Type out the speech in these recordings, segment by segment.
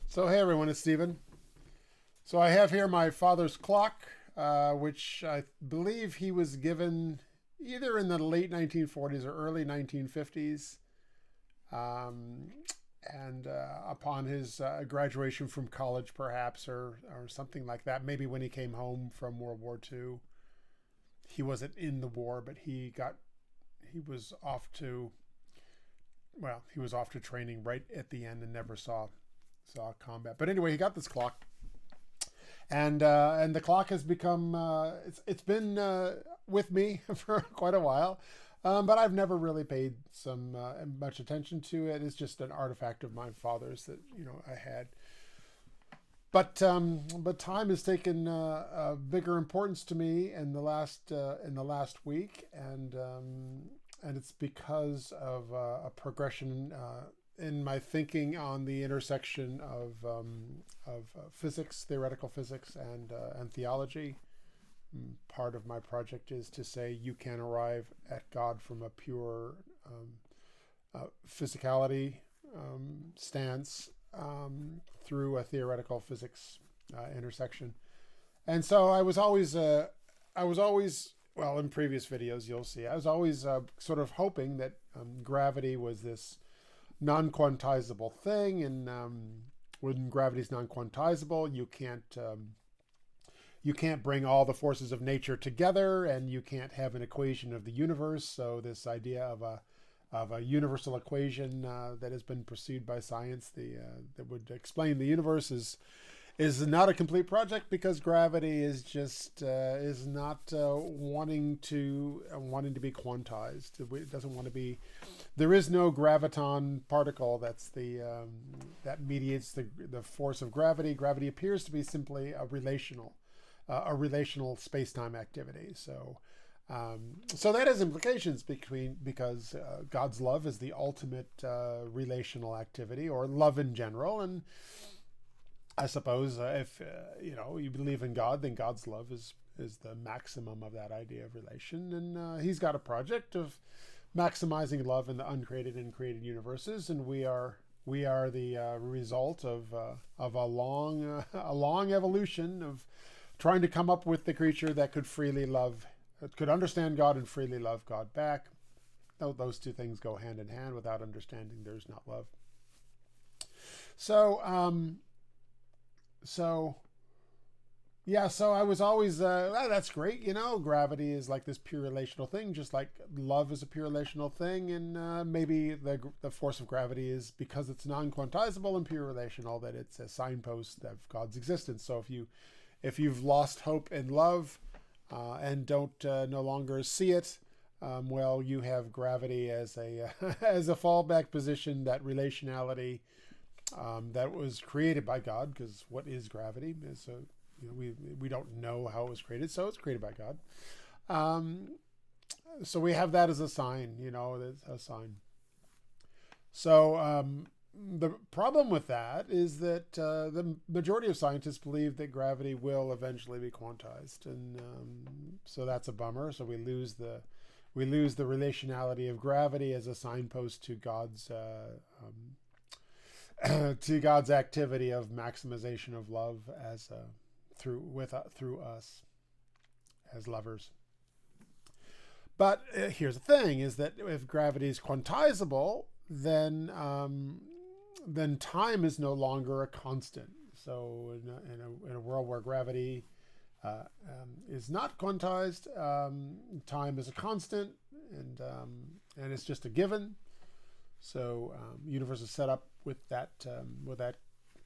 So, hey everyone, it's Stephen. So, I have here my father's clock, which I believe he was given either in the late 1940s or early 1950s. Um, and upon his graduation from college, perhaps, or something like that. Maybe when he came home from World War II. He wasn't in the war, but he was off to, he was off to training right at the end and never saw combat. But anyway, he got this clock, and the clock has become it's been with me for quite a while, but I've never really paid some much attention to it. It's just an artifact of my father's that I had. But time has taken a bigger importance to me in the last week, and it's because of a progression in my thinking on the intersection of physics, theoretical physics, and theology. Part of my project is to say you can arrive at God from a pure physicality stance through a theoretical physics intersection. And so I was always, well, in previous videos you'll see, I was always sort of hoping that gravity was this non-quantizable thing, and when gravity is non-quantizable, you can't bring all the forces of nature together, and you can't have an equation of the universe. So this idea of a universal equation that has been pursued by science, that would explain the universe, is not a complete project, because gravity is just is not wanting to be quantized. It doesn't want to be. There is no graviton particle that mediates the force of gravity. Gravity appears to be simply a relational space-time activity. So that has implications because God's love is the ultimate relational activity, or love in general. And I suppose if you believe in God, then God's love is the maximum of that idea of relation. And He's got a project of maximizing love in the uncreated and created universes, and we are the result of a long a long evolution of trying to come up with the creature that could freely love, could understand God and freely love God back. Those two things go hand in hand. Without understanding, there's not love. So so I was always, that's great. Gravity is like this pure relational thing, just like love is a pure relational thing. And maybe the force of gravity is, because it's non-quantizable and pure relational, that it's a signpost of God's existence. So if you've lost hope in love and don't no longer see it, well, you have gravity as a as a fallback position, that relationality that was created by God. Because what is gravity? So we don't know how it was created, so it's created by God. So we have that as a sign, as a sign. So the problem with that is that the majority of scientists believe that gravity will eventually be quantized, and so that's a bummer. So we lose the relationality of gravity as a signpost to God's to God's activity of maximization of love as through us as lovers. But here's the thing: is that if gravity is quantizable, then time is no longer a constant. So in a world where gravity is not quantized, time is a constant, and it's just a given. So universe is set up with that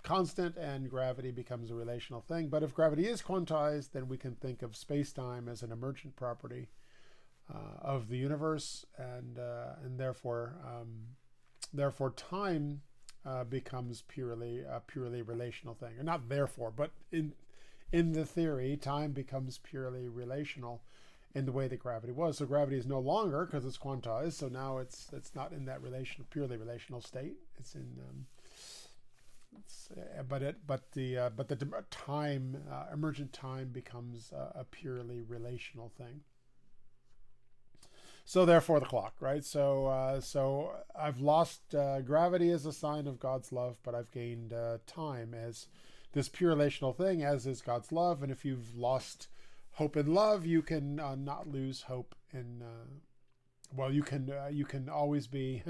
constant, and gravity becomes a relational thing. But if gravity is quantized, then we can think of space-time as an emergent property of the universe, and therefore time becomes a purely relational thing. Or not therefore, but in the theory, time becomes purely relational in the way that gravity was. So gravity is no longer, because it's quantized. So now it's not in that purely relational state. It's in but the time, emergent time, becomes a purely relational thing. So therefore the clock, right? So I've lost gravity as a sign of God's love, but I've gained time as this pure relational thing, as is God's love. And if you've lost hope in love, you can not lose hope in. Well, you can always be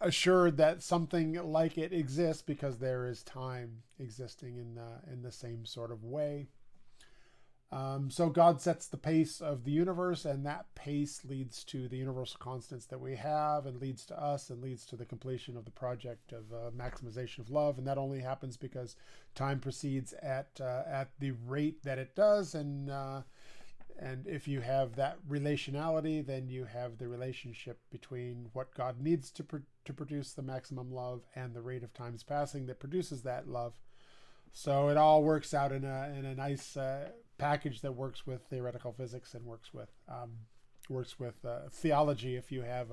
assured that something like it exists because there is time existing in the same sort of way. So God sets the pace of the universe, and that pace leads to the universal constants that we have, and leads to us, and leads to the completion of the project of maximization of love. And that only happens because time proceeds at the rate that it does, and if you have that relationality, then you have the relationship between what God needs to produce the maximum love and the rate of times passing that produces that love. So it all works out in a nice package that works with theoretical physics and works with theology. If you have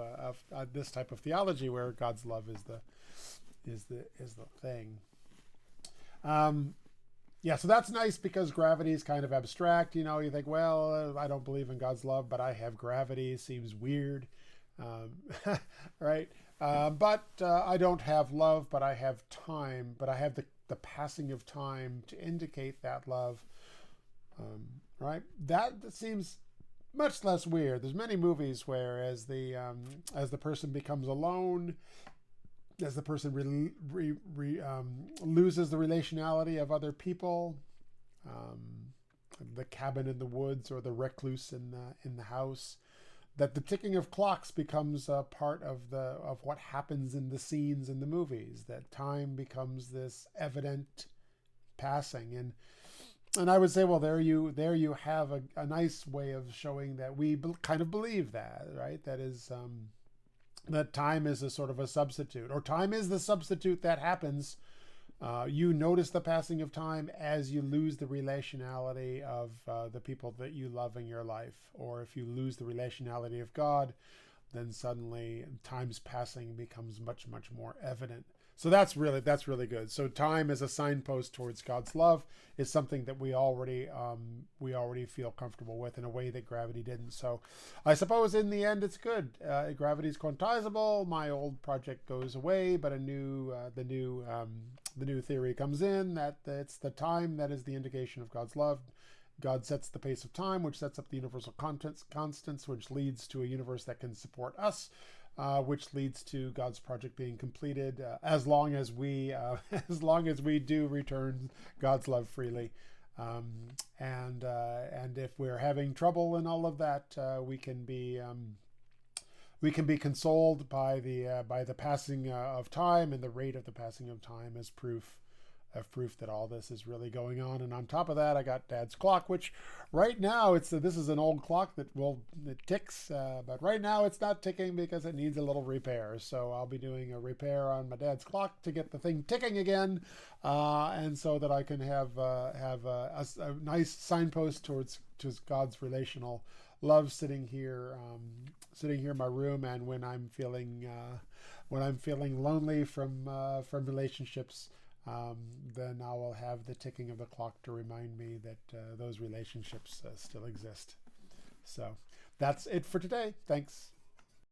this type of theology where God's love is the thing. Yeah, so that's nice because gravity is kind of abstract. You know, you think, well, I don't believe in God's love, but I have gravity. Seems weird, right? But I don't have love, but I have time. But I have the passing of time to indicate that love, right? That seems much less weird. There's many movies where as the person becomes alone, as the person loses the relationality of other people, the cabin in the woods or the recluse in the house, that the ticking of clocks becomes a part of what happens in the scenes in the movies. That time becomes this evident passing, and I would say, well, there you have a nice way of showing that we kind of believe that, right? That is. That time is a sort of a substitute, or time is the substitute that happens. You notice the passing of time as you lose the relationality of the people that you love in your life. Or if you lose the relationality of God, then suddenly time's passing becomes much, much more evident. So that's really good. So time as a signpost towards God's love is something that we already feel comfortable with in a way that gravity didn't. So I suppose in the end it's good. Gravity is quantizable. My old project goes away, but the new theory comes in that it's the time that is the indication of God's love. God sets the pace of time, which sets up the universal constants, which leads to a universe that can support us. Which leads to God's project being completed as long as we do return God's love freely, and if we're having trouble in all of that, we can be consoled by the passing of time, and the rate of the passing of time as proof that all this is really going on. And on top of that, I got Dad's clock, which right now this is an old clock that it ticks, but right now it's not ticking because it needs a little repair. So I'll be doing a repair on my dad's clock to get the thing ticking again, and so that I can have a nice signpost towards God's relational love sitting here in my room. And when I'm feeling lonely from relationships, then I will have the ticking of the clock to remind me that those relationships still exist. So that's it for today. Thanks.